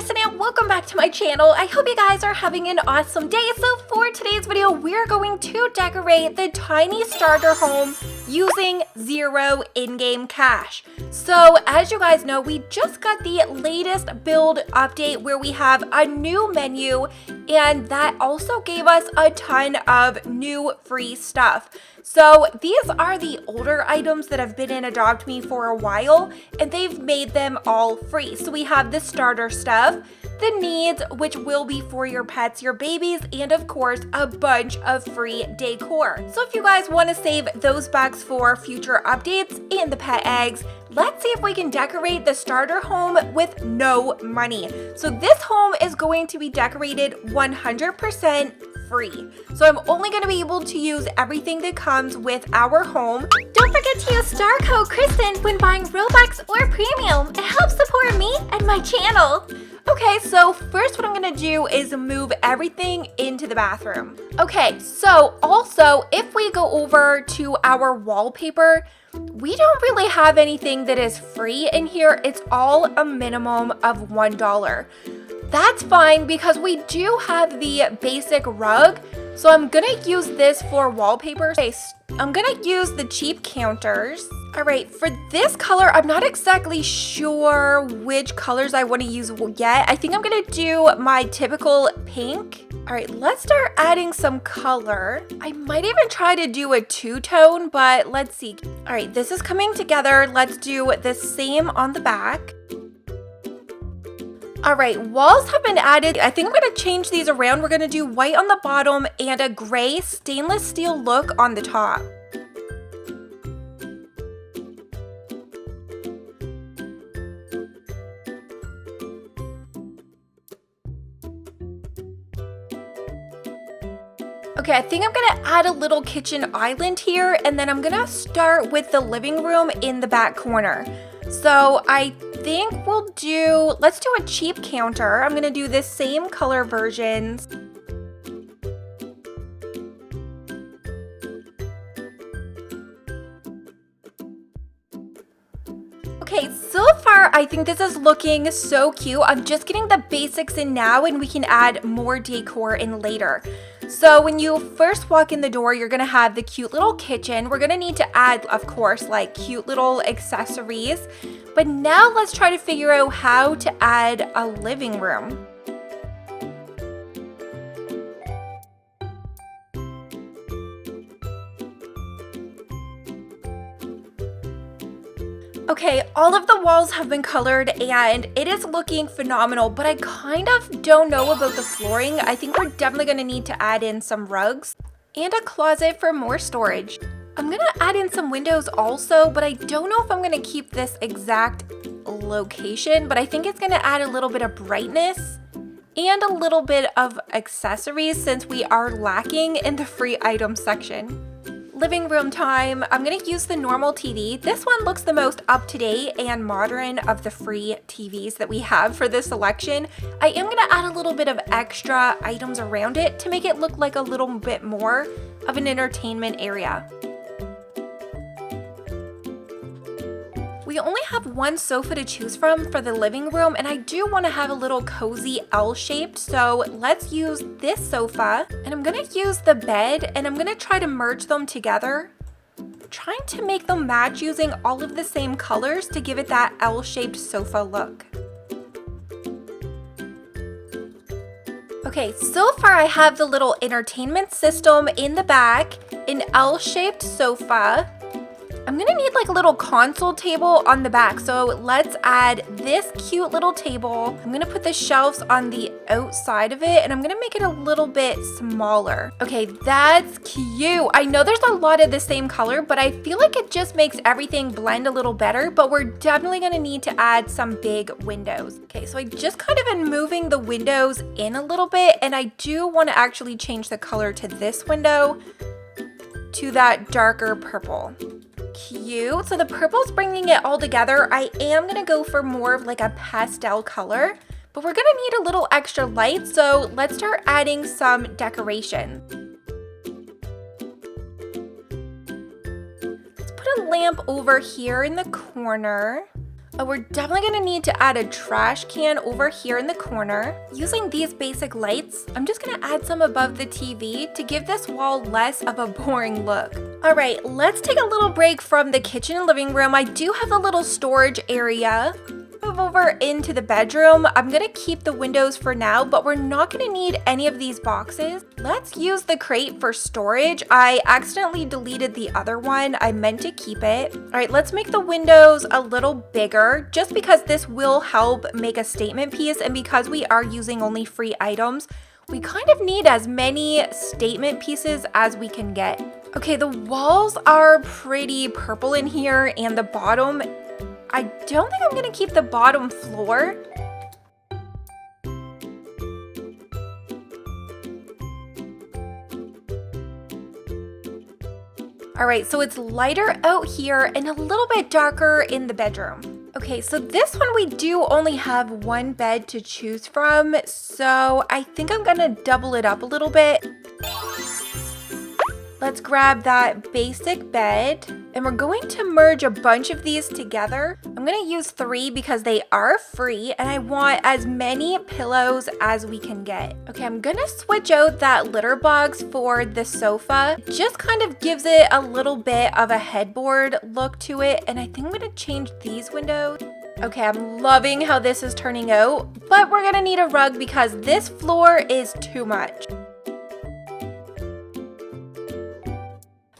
Krystin and welcome back to my channel. I hope you guys are having an awesome day. So for today's video, we're going to decorate the tiny starter home using 0 in-game cash. So as you guys know, we just got the latest build update where we have a new menu, and that also gave us a ton of new free stuff. So these are the older items that have been in Adopt Me for a while, and they've made them all free. So we have the starter stuff, the needs, which will be for your pets, your babies, and of course, a bunch of free decor. So if you guys want to save those bucks for future updates and the pet eggs, let's see if we can decorate the starter home with no money. So this home is going to be decorated 100% free. So I'm only going to be able to use everything that comes with our home. Don't forget to use STARCODE KRYSTIN when buying Robux or Premium. It helps support me and my channel. Okay, so first what I'm gonna do is move everything into the bathroom. Okay, so also if we go over to our wallpaper, we don't really have anything that is free in here. It's all a minimum of $1. That's fine because we do have the basic rug. So I'm gonna use this for wallpaper. Okay, I'm gonna use the cheap counters. All right, for this color, I'm not exactly sure which colors I want to use yet. I think I'm gonna do my typical pink. All right, let's start adding some color. I might even try to do a two-tone, but let's see. All right, this is coming together. Let's do the same on the back. All right, walls have been added. I think I'm gonna change these around. We're gonna do white on the bottom and a gray stainless steel look on the top. Okay, I think I'm gonna add a little kitchen island here, and then I'm gonna start with the living room in the back corner. So I think let's do a cheap counter. I'm gonna do the same color versions. Okay, so far I think this is looking so cute. I'm just getting the basics in now and we can add more decor in later. So when you first walk in the door, you're gonna have the cute little kitchen. We're gonna need to add, of course, like cute little accessories. But now let's try to figure out how to add a living room. Okay, all of the walls have been colored and it is looking phenomenal, but I kind of don't know about the flooring. I think we're definitely gonna need to add in some rugs and a closet for more storage. I'm gonna add in some windows also, but I don't know if I'm gonna keep this exact location, but I think it's gonna add a little bit of brightness and a little bit of accessories since we are lacking in the free item section. Living room time. I'm gonna use the normal TV. This one looks the most up-to-date and modern of the free TVs that we have for this selection. I am gonna add a little bit of extra items around it to make it look like a little bit more of an entertainment area. We only have one sofa to choose from for the living room, and I do want to have a little cozy L-shaped, so let's use this sofa. And I'm going to use the bed, and I'm going to try to merge them together, trying to make them match using all of the same colors to give it that L-shaped sofa look. Okay, so far I have the little entertainment system in the back, an L-shaped sofa. I'm gonna need like a little console table on the back, so let's add this cute little table. I'm gonna put the shelves on the outside of it, and I'm gonna make it a little bit smaller. Okay, that's cute. I know there's a lot of the same color, but I feel like it just makes everything blend a little better, but we're definitely gonna need to add some big windows. Okay, so I just kind of been moving the windows in a little bit, and I do wanna actually change the color to this window to that darker purple. Cute. So the purple's bringing it all together. I am gonna go for more of like a pastel color, but we're gonna need a little extra light, so let's start adding some decoration. Let's put a lamp over here in the corner. Oh, we're definitely gonna need to add a trash can over here in the corner. Using these basic lights, I'm just gonna add some above the TV to give this wall less of a boring look. All right, let's take a little break from the kitchen and living room. I do have a little storage area. Move over into the bedroom. I'm gonna keep the windows for now, but we're not gonna need any of these boxes. Let's use the crate for storage. I accidentally deleted the other one. I meant to keep it. All right, let's make the windows a little bigger just because this will help make a statement piece, and because we are using only free items, we kind of need as many statement pieces as we can get. Okay, the walls are pretty purple in here, and the bottom, I don't think I'm gonna keep the bottom floor. All right, so it's lighter out here and a little bit darker in the bedroom. Okay, so this one we do only have one bed to choose from, so I think I'm gonna double it up a little bit. Let's grab that basic bed, and we're going to merge a bunch of these together. I'm gonna use 3 because they are free, and I want as many pillows as we can get. Okay, I'm gonna switch out that litter box for the sofa. It just kind of gives it a little bit of a headboard look to it, and I think I'm gonna change these windows. Okay, I'm loving how this is turning out, but we're gonna need a rug because this floor is too much.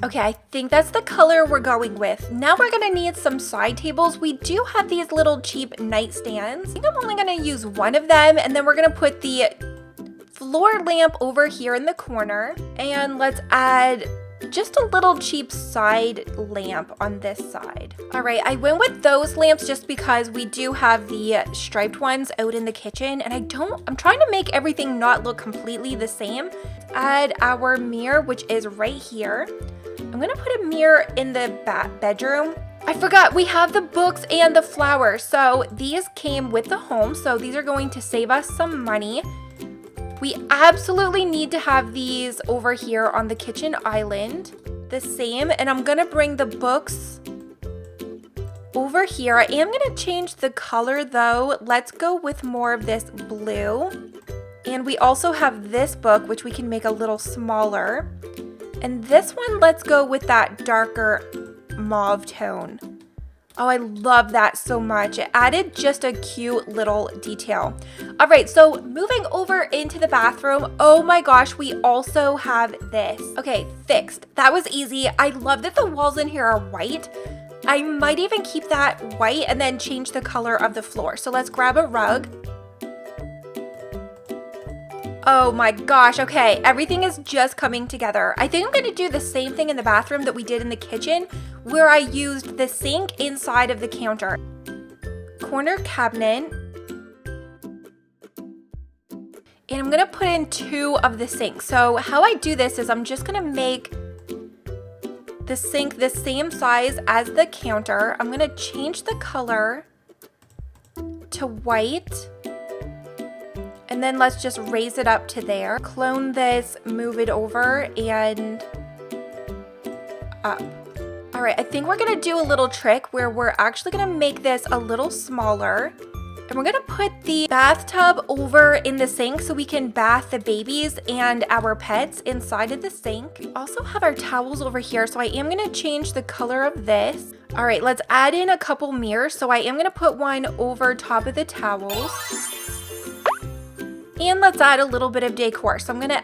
Okay, I think that's the color we're going with. Now we're gonna need some side tables. We do have these little cheap nightstands. I think I'm only gonna use one of them, and then we're gonna put the floor lamp over here in the corner. And let's add just a little cheap side lamp on this side. All right, I went with those lamps just because we do have the striped ones out in the kitchen, and I'm trying to make everything not look completely the same. Add our mirror, which is right here. I'm gonna put a mirror in the bedroom. I forgot, we have the books and the flowers. So these came with the home, so these are going to save us some money. We absolutely need to have these over here on the kitchen island, the same, and I'm gonna bring the books over here. I am gonna change the color though. Let's go with more of this blue. And we also have this book, which we can make a little smaller. And this one, let's go with that darker mauve tone. Oh, I love that so much. It added just a cute little detail. All right, so moving over into the bathroom. Oh my gosh, we also have this. Okay, fixed. That was easy. I love that the walls in here are white. I might even keep that white and then change the color of the floor. So let's grab a rug. Oh my gosh, okay, everything is just coming together. I think I'm gonna do the same thing in the bathroom that we did in the kitchen, where I used the sink inside of the counter. Corner cabinet. And I'm gonna put in 2 of the sinks. So how I do this is I'm just gonna make the sink the same size as the counter. I'm gonna change the color to white. And then let's just raise it up to there. Clone this, move it over, and up. All right, I think we're gonna do a little trick where we're actually gonna make this a little smaller. And we're gonna put the bathtub over in the sink so we can bath the babies and our pets inside of the sink. We also have our towels over here, so I am gonna change the color of this. All right, let's add in a couple mirrors. So I am gonna put one over top of the towels. And let's add a little bit of decor. So I'm gonna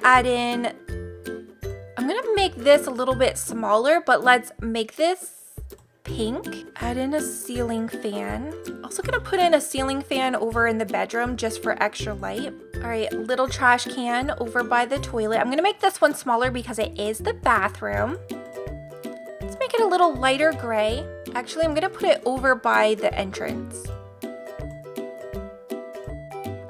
make this a little bit smaller, but let's make this pink. Add in a ceiling fan. Also gonna put in a ceiling fan over in the bedroom just for extra light. All right, little trash can over by the toilet. I'm gonna make this one smaller because it is the bathroom. Let's make it a little lighter gray. Actually, I'm gonna put it over by the entrance.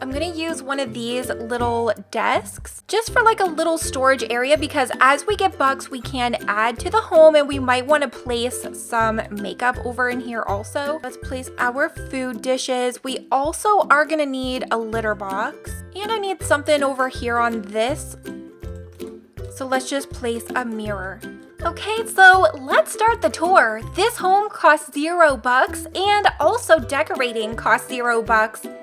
I'm gonna use one of these little desks just for like a little storage area, because as we get bucks, we can add to the home and we might want to place some makeup over in here also. Let's place our food dishes. We also are gonna need a litter box, and I need something over here on this. So let's just place a mirror. Okay, so let's start the tour. This home costs $0 and also decorating costs $0.